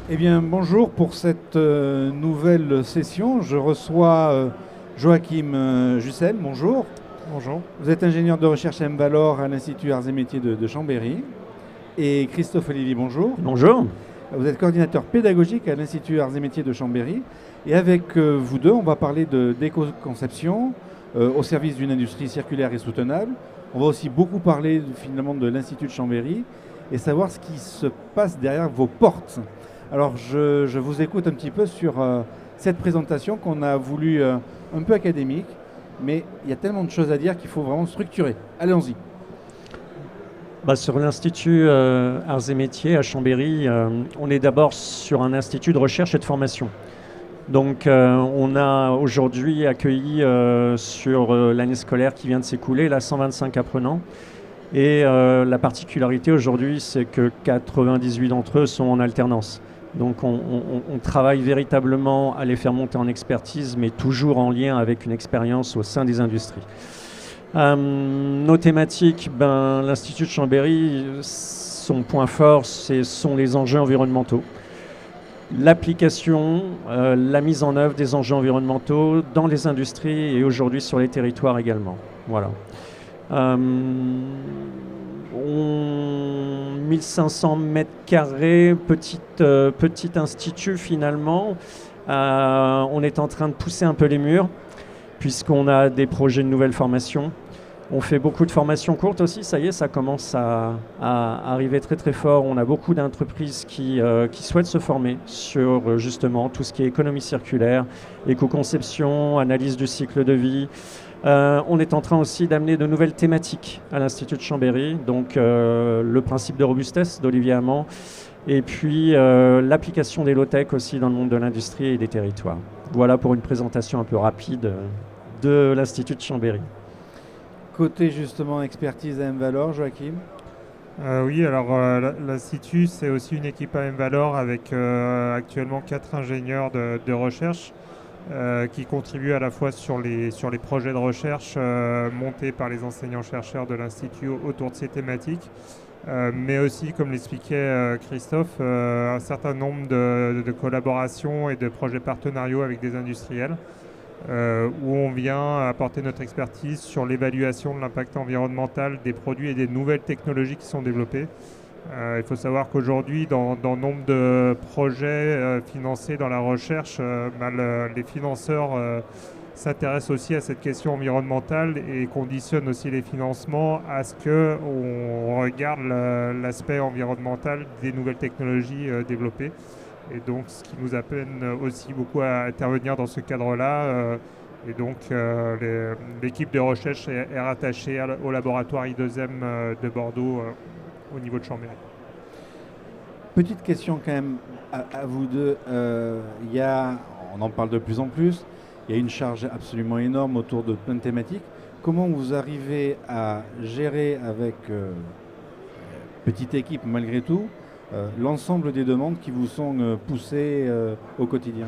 Eh bien, bonjour pour cette nouvelle session. Je reçois Joachim Jussel. Bonjour. Bonjour. Vous êtes ingénieur de recherche à M-Valor à l'Institut Arts et Métiers de Chambéry. Et Christophe Olivier, bonjour. Bonjour. Vous êtes coordinateur pédagogique à l'Institut Arts et Métiers de Chambéry. Et avec vous deux, on va parler d'éco-conception au service d'une industrie circulaire et soutenable. On va aussi beaucoup parler finalement de l'Institut de Chambéry et savoir ce qui se passe derrière vos portes. Alors je vous écoute un petit peu sur cette présentation qu'on a voulu un peu académique, mais il y a tellement de choses à dire qu'il faut vraiment structurer. Allons-y. Sur l'Institut Arts et Métiers à Chambéry, on est d'abord sur un institut de recherche et de formation. Donc on a aujourd'hui accueilli sur l'année scolaire qui vient de s'écouler 125 apprenants. Et la particularité aujourd'hui, c'est que 98 d'entre eux sont en alternance. Donc on travaille véritablement à les faire monter en expertise, mais toujours en lien avec une expérience au sein des industries. Nos thématiques, l'Institut de Chambéry, son point fort, ce sont les enjeux environnementaux. L'application, la mise en œuvre des enjeux environnementaux dans les industries et aujourd'hui sur les territoires également. Voilà. 1500 mètres carrés, petit institut finalement. On est en train de pousser un peu les murs puisqu'on a des projets de nouvelles formations. On fait beaucoup de formations courtes aussi, ça y est, ça commence à arriver très très fort. On a beaucoup d'entreprises qui souhaitent se former sur justement tout ce qui est économie circulaire, éco-conception, analyse du cycle de vie. On est en train aussi d'amener de nouvelles thématiques à l'Institut de Chambéry, donc le principe de robustesse d'Olivier Hamon, et puis l'application des low-tech aussi dans le monde de l'industrie et des territoires. Voilà pour une présentation un peu rapide de l'Institut de Chambéry. Côté justement expertise à M-Valor, Joachim. Oui, alors l'Institut, c'est aussi une équipe à M-Valor avec actuellement 4 ingénieurs de recherche qui contribuent à la fois sur les projets de recherche montés par les enseignants-chercheurs de l'Institut autour de ces thématiques, mais aussi, comme l'expliquait Christophe, un certain nombre de collaborations et de projets partenariaux avec des industriels. Où on vient apporter notre expertise sur l'évaluation de l'impact environnemental des produits et des nouvelles technologies qui sont développées. Il faut savoir qu'aujourd'hui, dans nombre de projets financés dans la recherche, les financeurs s'intéressent aussi à cette question environnementale et conditionnent aussi les financements à ce qu'on regarde l'aspect environnemental des nouvelles technologies développées. Et donc, ce qui nous amène aussi beaucoup à intervenir dans ce cadre-là. Et donc, l'équipe de recherche est rattachée au laboratoire I2M de Bordeaux au niveau de Chambéry. Petite question quand même à vous deux. On en parle de plus en plus. Il y a une charge absolument énorme autour de plein de thématiques. Comment vous arrivez à gérer avec petite équipe malgré tout l'ensemble des demandes qui vous sont poussées au quotidien?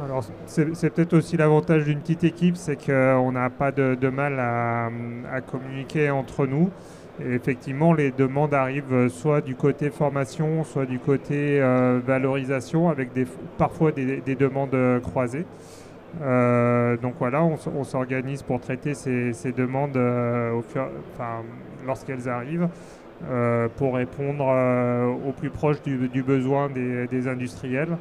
Alors, c'est peut-être aussi l'avantage d'une petite équipe, c'est qu'on n'a pas de mal à communiquer entre nous. Et effectivement, les demandes arrivent soit du côté formation, soit du côté valorisation, avec parfois des demandes croisées. Donc voilà, on s'organise pour traiter ces demandes lorsqu'elles arrivent. Pour répondre au plus proche du besoin des industriels,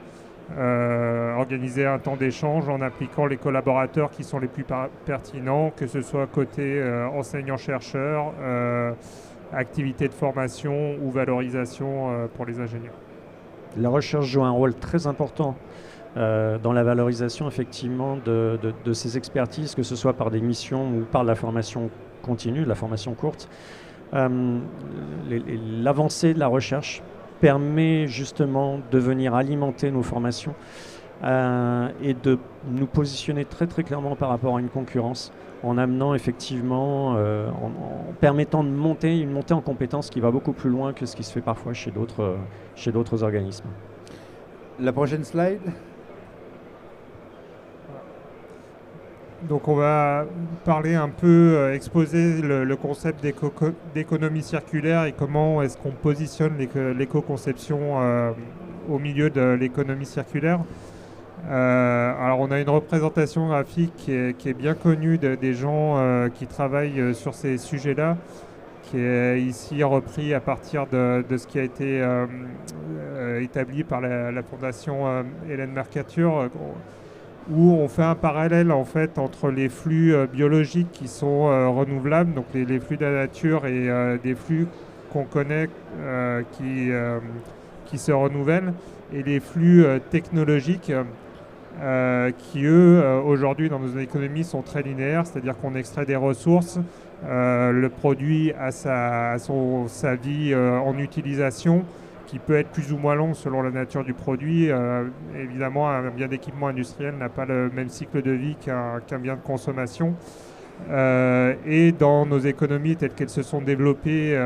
organiser un temps d'échange en impliquant les collaborateurs qui sont les plus pertinents, que ce soit côté enseignants-chercheurs, activités de formation ou valorisation pour les ingénieurs. La recherche joue un rôle très important dans la valorisation effectivement de ces expertises, que ce soit par des missions ou par la formation continue, la formation courte. L'avancée de la recherche permet justement de venir alimenter nos formations et de nous positionner très très clairement par rapport à une concurrence en amenant effectivement, en permettant de monter une montée en compétences qui va beaucoup plus loin que ce qui se fait parfois chez d'autres organismes. La prochaine slide. Donc on va parler un peu, exposer le concept d'économie circulaire et comment est-ce qu'on positionne l'éco-conception au milieu de l'économie circulaire. Alors on a une représentation graphique qui est bien connue des gens qui travaillent sur ces sujets-là, qui est ici repris à partir de ce qui a été établi par la fondation Hélène Mercature, où on fait un parallèle en fait entre les flux biologiques qui sont renouvelables, donc les flux de la nature, et des flux qu'on connaît qui se renouvellent, et les flux technologiques qui eux aujourd'hui dans nos économies sont très linéaires, c'est-à-dire qu'on extrait des ressources, le produit a sa vie en utilisation, qui peut être plus ou moins longue selon la nature du produit. Évidemment, un bien d'équipement industriel n'a pas le même cycle de vie qu'un bien de consommation. Et dans nos économies telles qu'elles se sont développées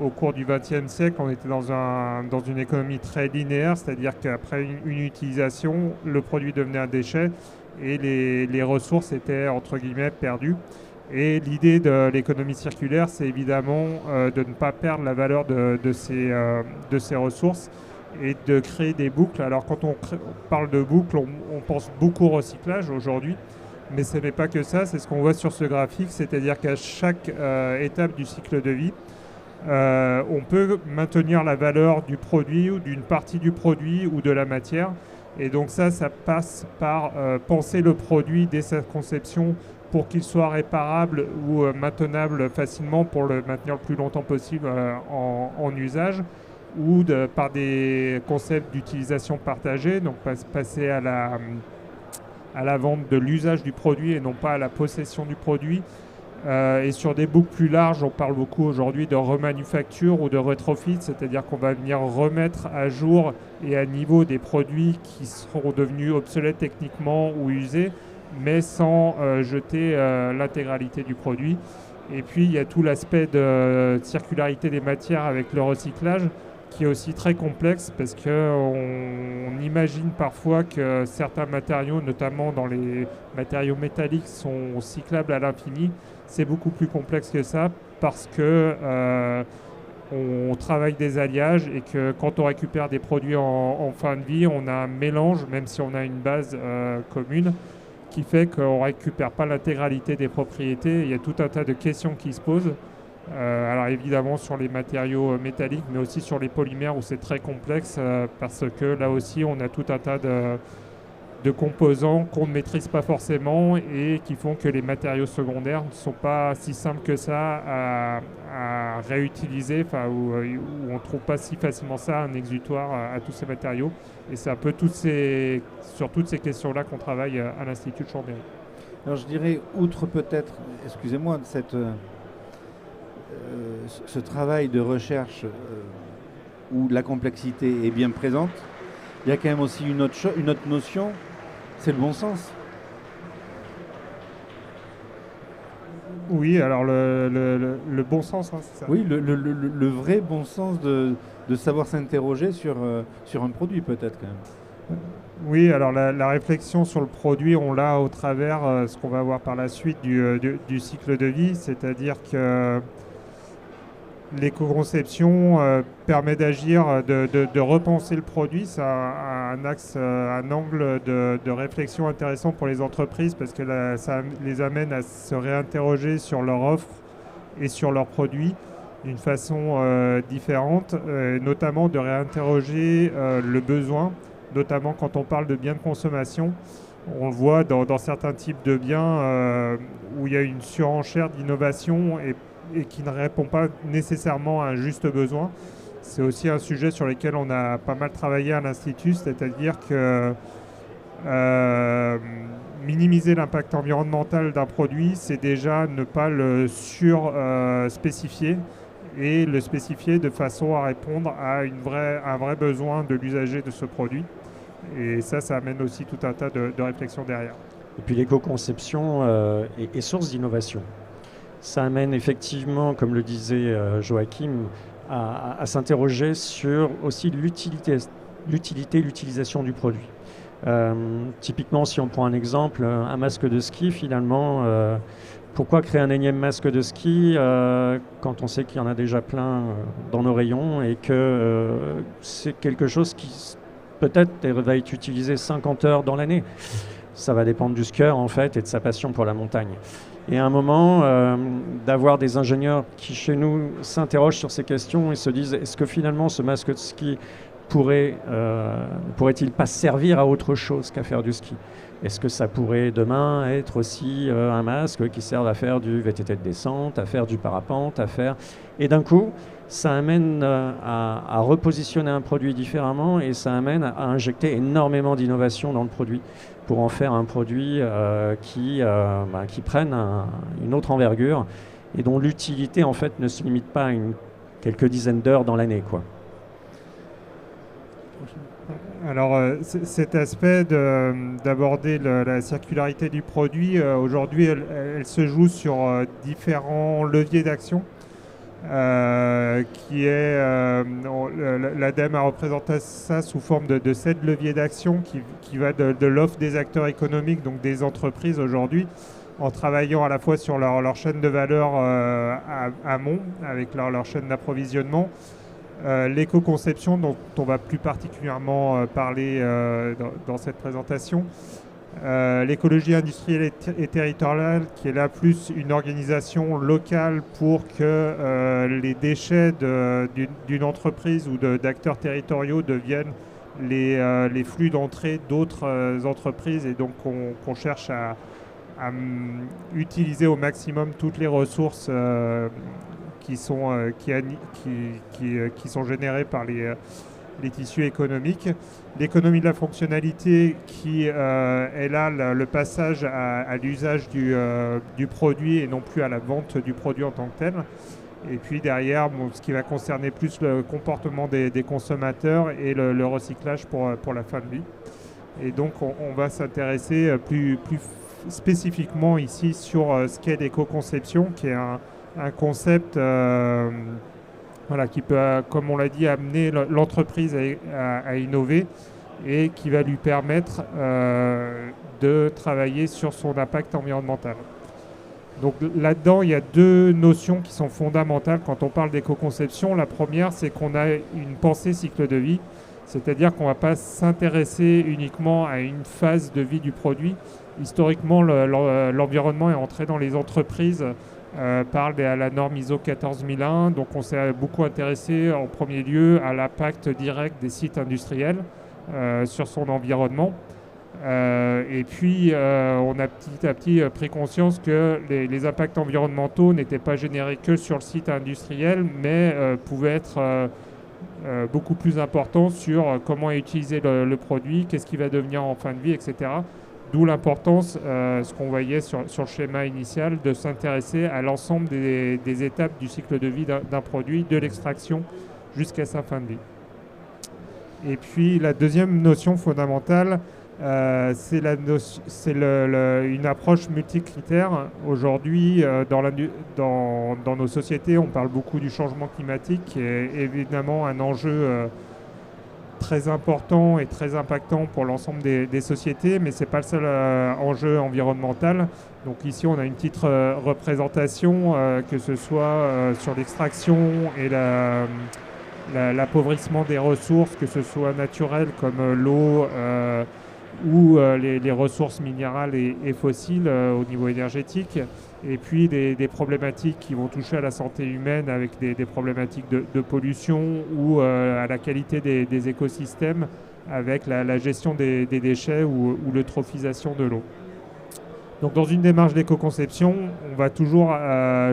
au cours du XXe siècle, on était dans une économie très linéaire, c'est-à-dire qu'après une utilisation, le produit devenait un déchet et les ressources étaient entre guillemets perdues. Et l'idée de l'économie circulaire, c'est évidemment de ne pas perdre la valeur de ces ressources et de créer des boucles. Alors quand on parle de boucles, on pense beaucoup au recyclage aujourd'hui, mais ce n'est pas que ça, c'est ce qu'on voit sur ce graphique, c'est-à-dire qu'à chaque étape du cycle de vie, on peut maintenir la valeur du produit ou d'une partie du produit ou de la matière. Et donc ça passe par penser le produit dès sa conception pour qu'il soit réparable ou maintenable facilement pour le maintenir le plus longtemps possible en usage, ou par des concepts d'utilisation partagée, donc passer à la vente de l'usage du produit et non pas à la possession du produit. Et sur des boucles plus larges, on parle beaucoup aujourd'hui de remanufacture ou de retrofit, c'est-à-dire qu'on va venir remettre à jour et à niveau des produits qui seront devenus obsolètes techniquement ou usés, mais sans jeter l'intégralité du produit. Et puis il y a tout l'aspect de circularité des matières avec le recyclage, qui est aussi très complexe, parce qu'on imagine parfois que certains matériaux, notamment dans les matériaux métalliques, sont cyclables à l'infini. C'est beaucoup plus complexe que ça, parce que on travaille des alliages et que quand on récupère des produits en fin de vie, on a un mélange, même si on a une base commune, qui fait qu'on ne récupère pas l'intégralité des propriétés. Il y a tout un tas de questions qui se posent. Alors évidemment sur les matériaux métalliques, mais aussi sur les polymères où c'est très complexe, parce que là aussi on a tout un tas de composants qu'on ne maîtrise pas forcément et qui font que les matériaux secondaires ne sont pas si simples que ça à réutiliser, où on ne trouve pas si facilement ça, un exutoire à tous ces matériaux. Et c'est un peu sur toutes ces questions-là qu'on travaille à l'Institut de Chambéry. Alors je dirais, outre peut-être, excusez-moi, ce travail de recherche où la complexité est bien présente, il y a quand même aussi une autre notion, c'est le bon sens. Oui, alors le bon sens, hein, c'est ça. Oui, le vrai bon sens de savoir s'interroger sur un produit peut-être quand même. Oui, alors la réflexion sur le produit, on l'a au travers ce qu'on va voir par la suite du cycle de vie, c'est-à-dire que l'éco-conception permet d'agir, de repenser le produit. C'est un axe, un angle de réflexion intéressant pour les entreprises, parce que ça les amène à se réinterroger sur leur offre et sur leurs produits d'une façon différente, notamment de réinterroger le besoin, notamment quand on parle de biens de consommation. On le voit dans certains types de biens où il y a une surenchère d'innovation et qui ne répond pas nécessairement à un juste besoin. C'est aussi un sujet sur lequel on a pas mal travaillé à l'Institut, c'est-à-dire que minimiser l'impact environnemental d'un produit, c'est déjà ne pas le sur-spécifier et le spécifier de façon à répondre à un vrai besoin de l'usager de ce produit. Et ça amène aussi tout un tas de réflexions derrière. Et puis l'éco-conception est source d'innovation. Ça amène effectivement, comme le disait Joachim, à s'interroger sur aussi l'utilisation du produit. Typiquement, si on prend un exemple, un masque de ski, finalement, pourquoi créer un énième masque de ski quand on sait qu'il y en a déjà plein dans nos rayons et que c'est quelque chose qui peut-être va être utilisé 50 heures dans l'année. Ça va dépendre du skieur en fait et de sa passion pour la montagne. Et à un moment, d'avoir des ingénieurs qui chez nous s'interrogent sur ces questions et se disent est-ce que finalement ce masque de ski pourrait-il pas servir à autre chose qu'à faire du ski? Est-ce que ça pourrait demain être aussi un masque qui serve à faire du VTT de descente, à faire du parapente, à faire... Et d'un coup, ça amène à repositionner un produit différemment et ça amène à injecter énormément d'innovation dans le produit pour en faire un produit qui prenne une autre envergure et dont l'utilité en fait ne se limite pas à quelques dizaines d'heures dans l'année, quoi. Alors cet aspect d'aborder la circularité du produit, aujourd'hui elle se joue sur différents leviers d'action. L'ADEME a représenté ça sous forme de 7 leviers d'action qui va de l'offre des acteurs économiques, donc des entreprises aujourd'hui, en travaillant à la fois sur leur chaîne de valeur amont, avec leur chaîne d'approvisionnement, l'éco-conception dont on va plus particulièrement parler dans cette présentation, l'écologie industrielle et territoriale qui est là plus une organisation locale pour que les déchets d'une entreprise ou d'acteurs territoriaux deviennent les flux d'entrée d'autres entreprises et donc qu'on cherche à utiliser au maximum toutes les ressources qui sont générées par les tissus économiques. L'économie de la fonctionnalité qui est là le passage à l'usage du produit et non plus à la vente du produit en tant que tel. Et puis derrière, ce qui va concerner plus le comportement des consommateurs et le recyclage pour la fin de vie. Et donc on va s'intéresser plus spécifiquement ici sur ce qu'est l'éco-conception, qui est un concept qui peut, comme on l'a dit, amener l'entreprise à innover et qui va lui permettre de travailler sur son impact environnemental. Donc là-dedans, il y a 2 notions qui sont fondamentales quand on parle d'éco-conception. La première, c'est qu'on a une pensée cycle de vie, c'est-à-dire qu'on ne va pas s'intéresser uniquement à une phase de vie du produit. Historiquement, l'environnement est entré dans les entreprises par la norme ISO 14001. Donc on s'est beaucoup intéressé en premier lieu à l'impact direct des sites industriels sur son environnement. Et puis on a petit à petit pris conscience que les impacts environnementaux n'étaient pas générés que sur le site industriel, mais pouvaient être beaucoup plus importants sur comment est utilisé le produit, qu'est-ce qui va devenir en fin de vie, etc. D'où l'importance, ce qu'on voyait sur le schéma initial, de s'intéresser à l'ensemble des étapes du cycle de vie d'un produit, de l'extraction jusqu'à sa fin de vie. Et puis la deuxième notion fondamentale, c'est une approche multicritère. Aujourd'hui, dans nos sociétés, on parle beaucoup du changement climatique, qui est évidemment un enjeu très important et très impactant pour l'ensemble des sociétés, mais ce n'est pas le seul enjeu environnemental. Donc ici, on a une petite représentation, que ce soit sur l'extraction et l'appauvrissement des ressources, que ce soit naturelles comme l'eau ou les ressources minérales et fossiles au niveau énergétique, et puis des problématiques qui vont toucher à la santé humaine avec des problématiques de pollution ou à la qualité des écosystèmes avec la gestion des déchets ou l'eutrophisation de l'eau. Donc dans une démarche d'éco-conception, on va toujours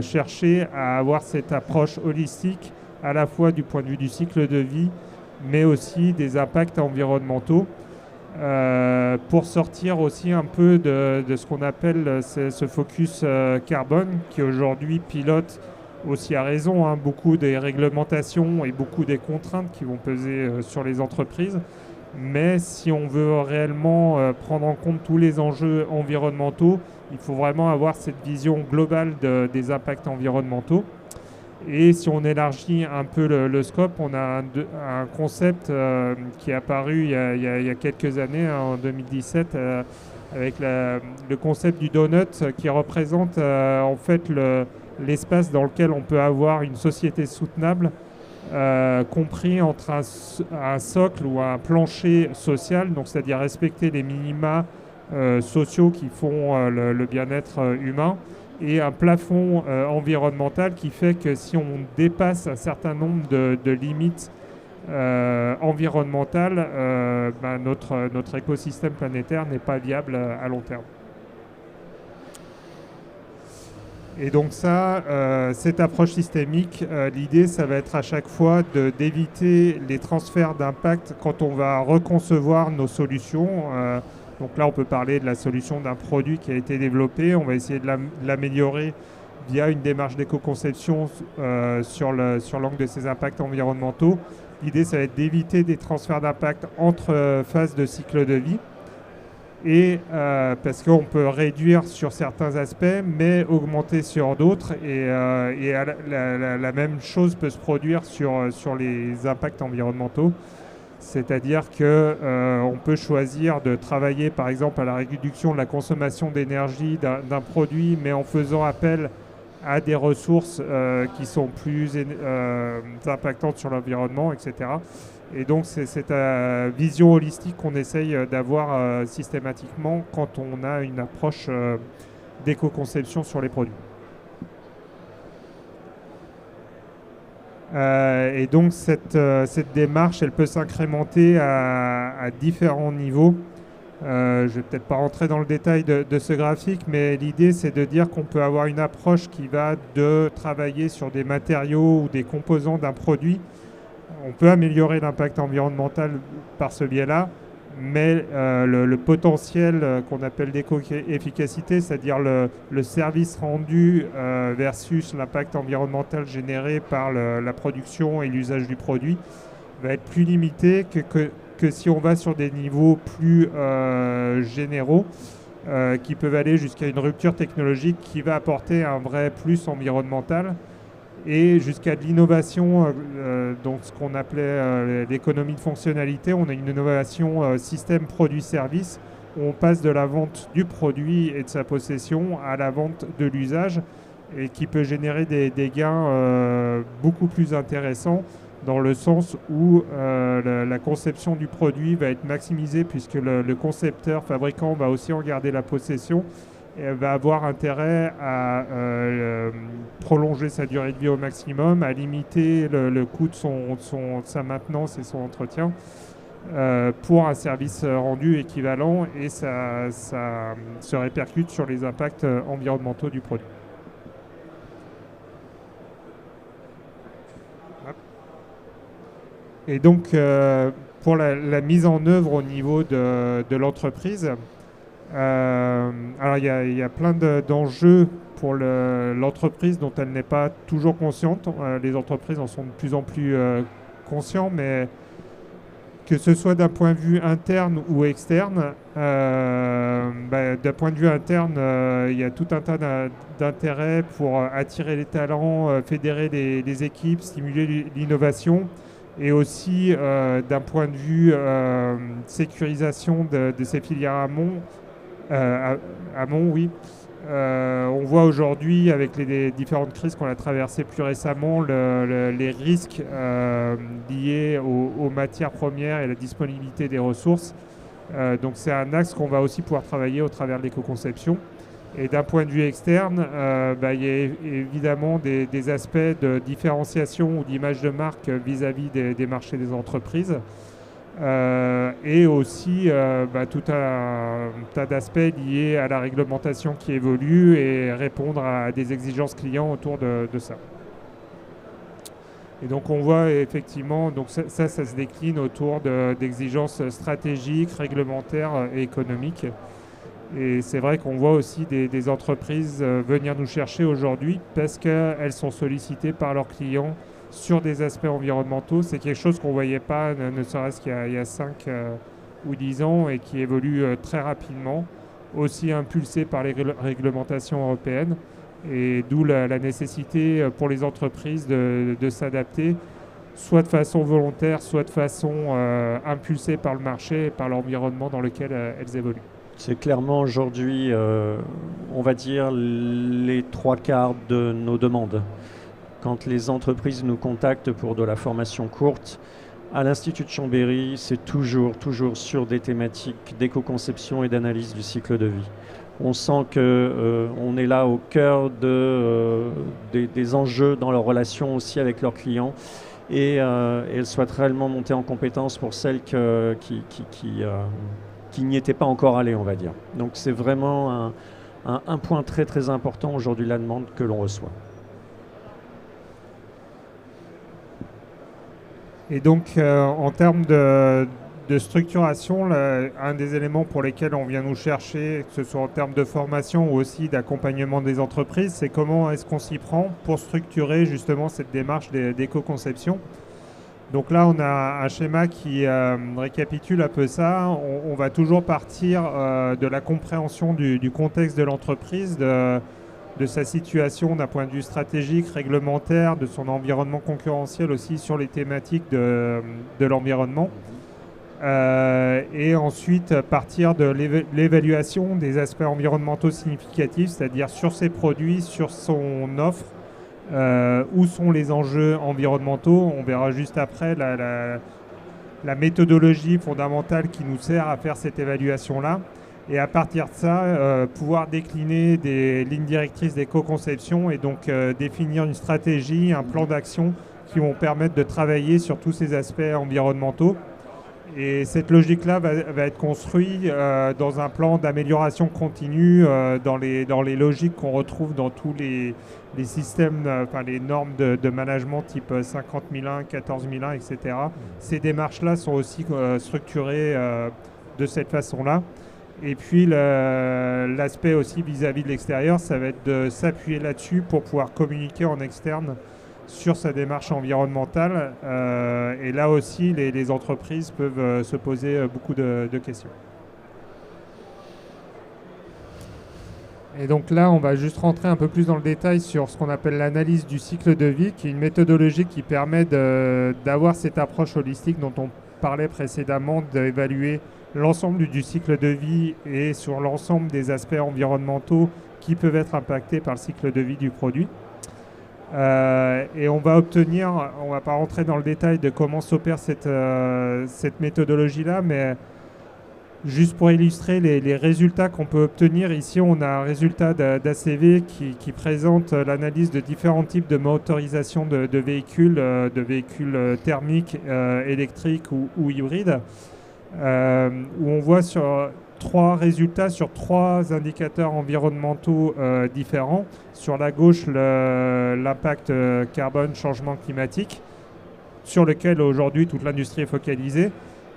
chercher à avoir cette approche holistique à la fois du point de vue du cycle de vie, mais aussi des impacts environnementaux, pour sortir aussi un peu de ce qu'on appelle ce focus carbone qui aujourd'hui pilote aussi à raison beaucoup des réglementations et beaucoup des contraintes qui vont peser sur les entreprises. Mais si on veut réellement prendre en compte tous les enjeux environnementaux, il faut vraiment avoir cette vision globale des impacts environnementaux. Et si on élargit un peu le scope, on a un concept qui est apparu il y a quelques années, en 2017, avec le concept du donut qui représente en fait l'espace dans lequel on peut avoir une société soutenable, compris entre un socle ou un plancher social, donc c'est-à-dire respecter les minima sociaux qui font le bien-être humain, et un plafond environnemental qui fait que si on dépasse un certain nombre de limites environnementales, notre écosystème planétaire n'est pas viable à long terme. Et donc ça, cette approche systémique, l'idée, ça va être à chaque fois d'éviter les transferts d'impact quand on va reconcevoir nos solutions. Donc là, on peut parler de la solution d'un produit qui a été développé. On va essayer de l'améliorer via une démarche d'éco-conception sur l'angle de ses impacts environnementaux. L'idée, ça va être d'éviter des transferts d'impact entre phases de cycle de vie. Et parce qu'on peut réduire sur certains aspects, mais augmenter sur d'autres. Et la même chose peut se produire sur les impacts environnementaux. C'est-à-dire qu'on peut choisir de travailler par exemple à la réduction de la consommation d'énergie d'un produit, mais en faisant appel à des ressources qui sont plus impactantes sur l'environnement, etc. Et donc c'est cette vision holistique qu'on essaye d'avoir systématiquement quand on a une approche d'éco-conception sur les produits. Et donc cette démarche, elle peut s'incrémenter à différents niveaux. Je ne vais peut-être pas rentrer dans le détail de ce graphique, mais l'idée c'est de dire qu'on peut avoir une approche qui va de travailler sur des matériaux ou des composants d'un produit. On peut améliorer l'impact environnemental par ce biais-là, mais le potentiel qu'on appelle d'éco-efficacité, c'est-à-dire le service rendu versus l'impact environnemental généré par la production et l'usage du produit, va être plus limité que si on va sur des niveaux plus généraux, qui peuvent aller jusqu'à une rupture technologique qui va apporter un vrai plus environnemental, et jusqu'à de l'innovation, donc ce qu'on appelait l'économie de fonctionnalité. On a une innovation système produit-service, où on passe de la vente du produit et de sa possession à la vente de l'usage, et qui peut générer des gains beaucoup plus intéressants, dans le sens où la conception du produit va être maximisée, puisque le concepteur, fabricant, va aussi en garder la possession, et va avoir intérêt à prolonger sa durée de vie au maximum, à limiter le coût de sa maintenance et son entretien pour un service rendu équivalent, et ça se répercute sur les impacts environnementaux du produit. Et donc, pour la mise en œuvre au niveau de l'entreprise, alors il y a plein d'enjeux pour l'entreprise dont elle n'est pas toujours consciente. Les entreprises en sont de plus en plus conscients, mais que ce soit d'un point de vue interne ou externe, d'un point de vue interne, il y a tout un tas d'intérêts pour attirer les talents, fédérer les équipes, stimuler l'innovation. Et aussi d'un point de vue sécurisation de ces filières amont, oui. On voit aujourd'hui, avec les différentes crises qu'on a traversées plus récemment, les risques liés aux matières premières et la disponibilité des ressources. Donc c'est un axe qu'on va aussi pouvoir travailler au travers de l'éco-conception. Et d'un point de vue externe, il y a évidemment des aspects de différenciation ou d'image de marque vis-à-vis des marchés des entreprises. Et aussi tout un tas d'aspects liés à la réglementation qui évolue et répondre à des exigences clients autour de ça. Et donc on voit effectivement, donc ça se décline autour d'exigences stratégiques, réglementaires et économiques. Et c'est vrai qu'on voit aussi des entreprises venir nous chercher aujourd'hui parce qu'elles sont sollicitées par leurs clients sur des aspects environnementaux. C'est quelque chose qu'on ne voyait pas, ne serait-ce qu'il y a 5 ou 10 ans, et qui évolue très rapidement, aussi impulsé par les réglementations européennes. Et d'où la nécessité pour les entreprises de s'adapter, soit de façon volontaire, soit de façon impulsée par le marché et par l'environnement dans lequel elles évoluent. C'est clairement aujourd'hui, on va dire, les 3/4 de nos demandes. Quand les entreprises nous contactent pour de la formation courte, à l'Institut de Chambéry, c'est toujours sur des thématiques d'éco-conception et d'analyse du cycle de vie. On sent qu'on est là au cœur des enjeux dans leur relation aussi avec leurs clients et elles souhaitent réellement monter en compétence pour celles qui n'y étaient pas encore allées, on va dire. Donc c'est vraiment un point très très important aujourd'hui, la demande que l'on reçoit. Et donc, en termes de structuration, un des éléments pour lesquels on vient nous chercher, que ce soit en termes de formation ou aussi d'accompagnement des entreprises, c'est comment est-ce qu'on s'y prend pour structurer justement cette démarche d'éco-conception. Donc là, on a un schéma qui récapitule un peu ça. On va toujours partir de la compréhension du contexte de l'entreprise, de sa situation d'un point de vue stratégique, réglementaire, de son environnement concurrentiel aussi sur les thématiques de l'environnement. Et ensuite partir de l'évaluation des aspects environnementaux significatifs, c'est-à-dire sur ses produits, sur son offre, où sont les enjeux environnementaux. On verra juste après la méthodologie fondamentale qui nous sert à faire cette évaluation-là. Et à partir de ça, pouvoir décliner des lignes directrices d'éco-conception et donc définir une stratégie, un plan d'action qui vont permettre de travailler sur tous ces aspects environnementaux. Et cette logique-là va être construite dans un plan d'amélioration continue, dans les logiques qu'on retrouve dans tous les systèmes, les normes de management type 50001, 14001, etc. Ces démarches-là sont aussi structurées de cette façon-là. Et puis l'aspect aussi vis-à-vis de l'extérieur, ça va être de s'appuyer là-dessus pour pouvoir communiquer en externe sur sa démarche environnementale. Et là aussi, les entreprises peuvent se poser beaucoup de questions. Et donc là, on va juste rentrer un peu plus dans le détail sur ce qu'on appelle l'analyse du cycle de vie, qui est une méthodologie qui permet d'avoir cette approche holistique dont on parlait précédemment, d'évaluer l'ensemble du cycle de vie et sur l'ensemble des aspects environnementaux qui peuvent être impactés par le cycle de vie du produit. Et on va obtenir, on ne va pas rentrer dans le détail de comment s'opère cette méthodologie-là, mais juste pour illustrer les résultats qu'on peut obtenir, ici on a un résultat d'ACV qui présente l'analyse de différents types de motorisation de véhicules thermiques, électriques ou hybrides. Où on voit sur 3 résultats sur 3 indicateurs environnementaux différents. Sur la gauche, l'impact carbone, changement climatique, sur lequel aujourd'hui toute l'industrie est focalisée.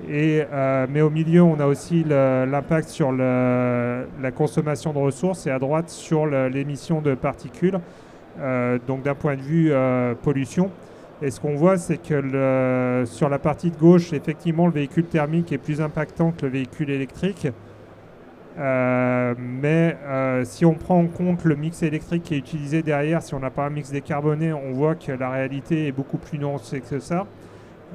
Mais au milieu, on a aussi l'impact sur la consommation de ressources et à droite sur l'émission de particules, donc d'un point de vue pollution. Et ce qu'on voit, c'est que sur la partie de gauche, effectivement, le véhicule thermique est plus impactant que le véhicule électrique. Mais si on prend en compte le mix électrique qui est utilisé derrière, si on n'a pas un mix décarboné, on voit que la réalité est beaucoup plus nuancée que ça.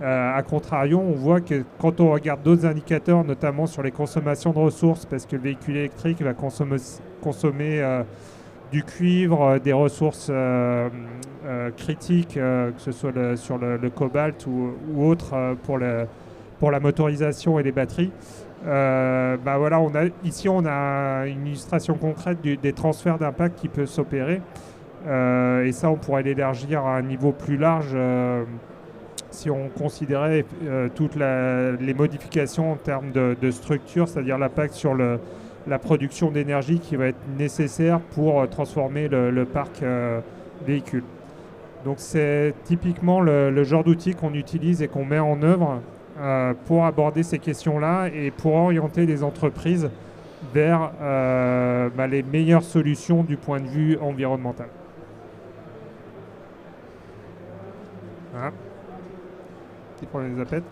A contrario, on voit que quand on regarde d'autres indicateurs, notamment sur les consommations de ressources, parce que le véhicule électrique va consommer du cuivre, des ressources critiques, que ce soit sur le cobalt ou autre pour la motorisation et les batteries. Voilà, ici on a une illustration concrète des transferts d'impact qui peuvent s'opérer. Et ça, on pourrait l'élargir à un niveau plus large si on considérait toutes les modifications en termes de structure, c'est-à-dire l'impact sur la production d'énergie qui va être nécessaire pour transformer le parc véhicule. Donc c'est typiquement le genre d'outil qu'on utilise et qu'on met en œuvre pour aborder ces questions-là et pour orienter les entreprises vers les meilleures solutions du point de vue environnemental. Voilà. des problèmes des appels.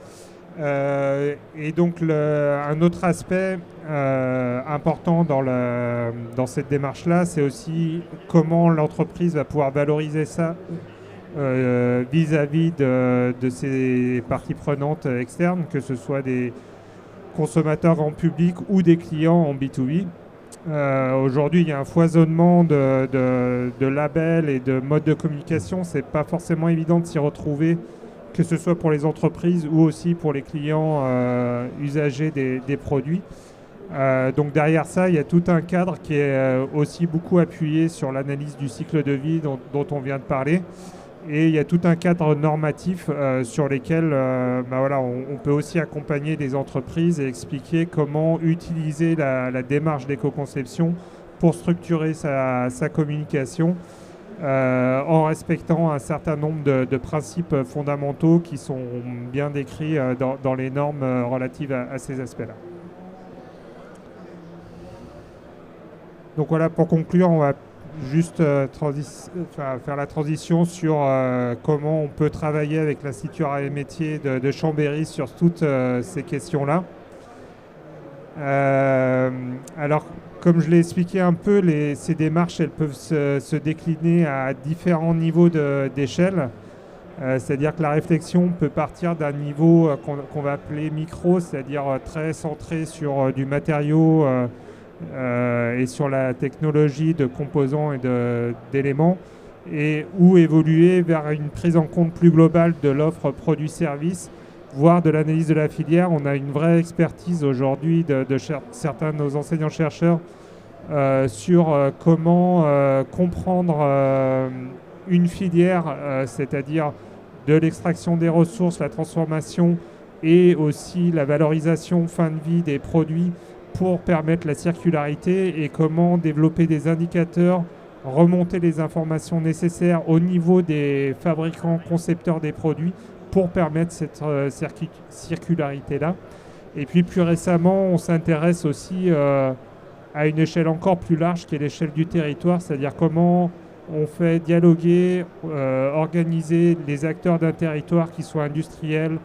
Et donc un autre aspect important dans cette démarche-là, c'est aussi comment l'entreprise va pouvoir valoriser ça vis-à-vis de ses parties prenantes externes, que ce soit des consommateurs grand public ou des clients en B2B. Aujourd'hui, il y a un foisonnement de labels et de modes de communication. C'est pas forcément évident de s'y retrouver, que ce soit pour les entreprises ou aussi pour les clients usagers des produits. Donc derrière ça, il y a tout un cadre qui est aussi beaucoup appuyé sur l'analyse du cycle de vie dont on vient de parler. Et il y a tout un cadre normatif sur lesquels on peut aussi accompagner des entreprises et expliquer comment utiliser la démarche d'éco-conception pour structurer sa communication en respectant un certain nombre de principes fondamentaux qui sont bien décrits dans les normes relatives à ces aspects-là. Donc voilà, pour conclure, on va juste faire la transition sur comment on peut travailler avec l'Institut Arts et Métiers de Chambéry sur toutes ces questions-là. Alors, comme je l'ai expliqué un peu, ces démarches, elles peuvent se décliner à différents niveaux d'échelle. C'est-à-dire que la réflexion peut partir d'un niveau qu'on va appeler micro, c'est-à-dire très centré sur du matériau et sur la technologie de composants et d'éléments, et ou évoluer vers une prise en compte plus globale de l'offre produit-service, voire de l'analyse de la filière. On a une vraie expertise aujourd'hui de certains de nos enseignants-chercheurs sur comment comprendre une filière, c'est-à-dire de l'extraction des ressources, la transformation et aussi la valorisation fin de vie des produits pour permettre la circularité, et comment développer des indicateurs, remonter les informations nécessaires au niveau des fabricants concepteurs des produits pour permettre cette circularité-là. Et puis plus récemment, on s'intéresse aussi à une échelle encore plus large qui est l'échelle du territoire, c'est-à-dire comment on fait dialoguer, organiser les acteurs d'un territoire, qui soient industriels,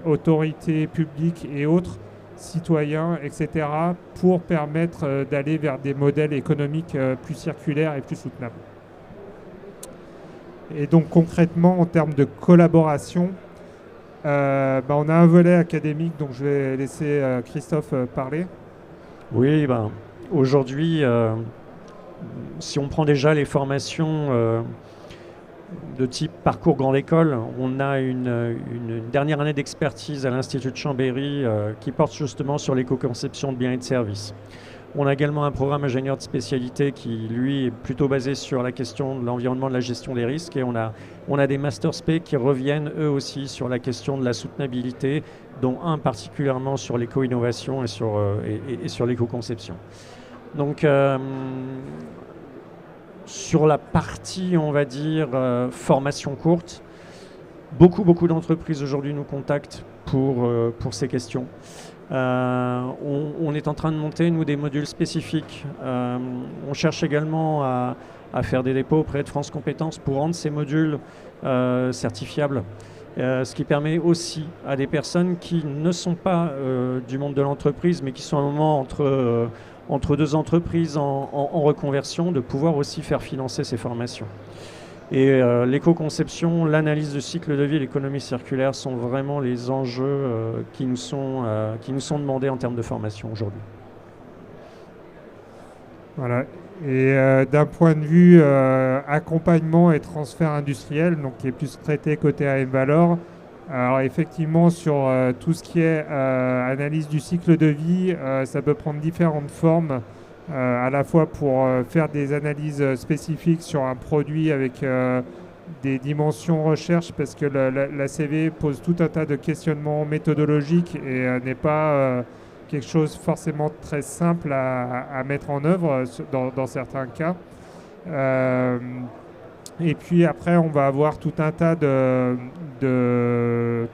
autorités publiques et autres, citoyens, etc., pour permettre d'aller vers des modèles économiques plus circulaires et plus soutenables. Et donc concrètement, en termes de collaboration, on a un volet académique, donc je vais laisser Christophe parler. Oui, aujourd'hui, si on prend déjà les formations de type parcours grande école, on a une dernière année d'expertise à l'Institut de Chambéry qui porte justement sur l'éco-conception de biens et de services. On a également un programme ingénieur de spécialité qui, lui, est plutôt basé sur la question de l'environnement, de la gestion des risques. Et on a des Master Spé qui reviennent eux aussi sur la question de la soutenabilité, dont un particulièrement sur l'éco-innovation et sur l'éco-conception. Donc, sur la partie, on va dire, formation courte, beaucoup d'entreprises aujourd'hui nous contactent pour ces questions. On est en train de monter, nous, des modules spécifiques. On cherche également à faire des dépôts auprès de France Compétences pour rendre ces modules certifiables. Ce qui permet aussi à des personnes qui ne sont pas du monde de l'entreprise, mais qui sont à un moment entre deux entreprises en reconversion, de pouvoir aussi faire financer ces formations. Et l'éco-conception, l'analyse de cycle de vie et l'économie circulaire sont vraiment les enjeux qui nous sont demandés en termes de formation aujourd'hui. Voilà. Et d'un point de vue accompagnement et transfert industriel, donc qui est plus traité côté AM Valor, alors effectivement sur tout ce qui est analyse du cycle de vie, ça peut prendre différentes formes, à la fois pour faire des analyses spécifiques sur un produit avec des dimensions recherche, parce que la CV pose tout un tas de questionnements méthodologiques et n'est pas quelque chose forcément très simple à mettre en œuvre dans certains cas. Et puis après, on va avoir tout un tas de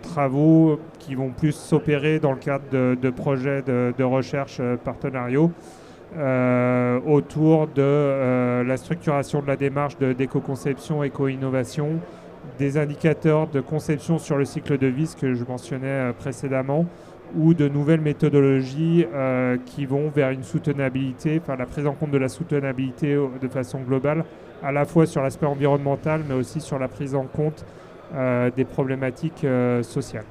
travaux qui vont plus s'opérer dans le cadre de projets de recherche partenariaux autour de la structuration de la démarche d'éco-conception, éco-innovation, des indicateurs de conception sur le cycle de vie, ce que je mentionnais précédemment, ou de nouvelles méthodologies qui vont vers une soutenabilité, enfin la prise en compte de la soutenabilité de façon globale, à la fois sur l'aspect environnemental, mais aussi sur la prise en compte des problématiques sociales.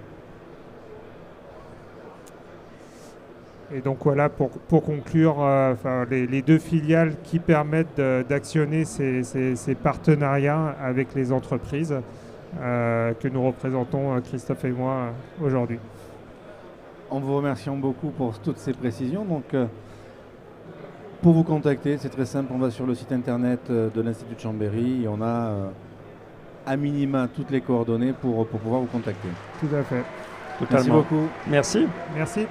Et donc voilà, pour conclure, les deux filiales qui permettent d'actionner ces partenariats avec les entreprises que nous représentons, Christophe et moi, aujourd'hui. En vous remerciant beaucoup pour toutes ces précisions. Donc, pour vous contacter, c'est très simple, on va sur le site internet de l'Institut de Chambéry et on a à minima toutes les coordonnées pour pouvoir vous contacter. Tout à fait. Totalement. Merci beaucoup. Merci. Merci.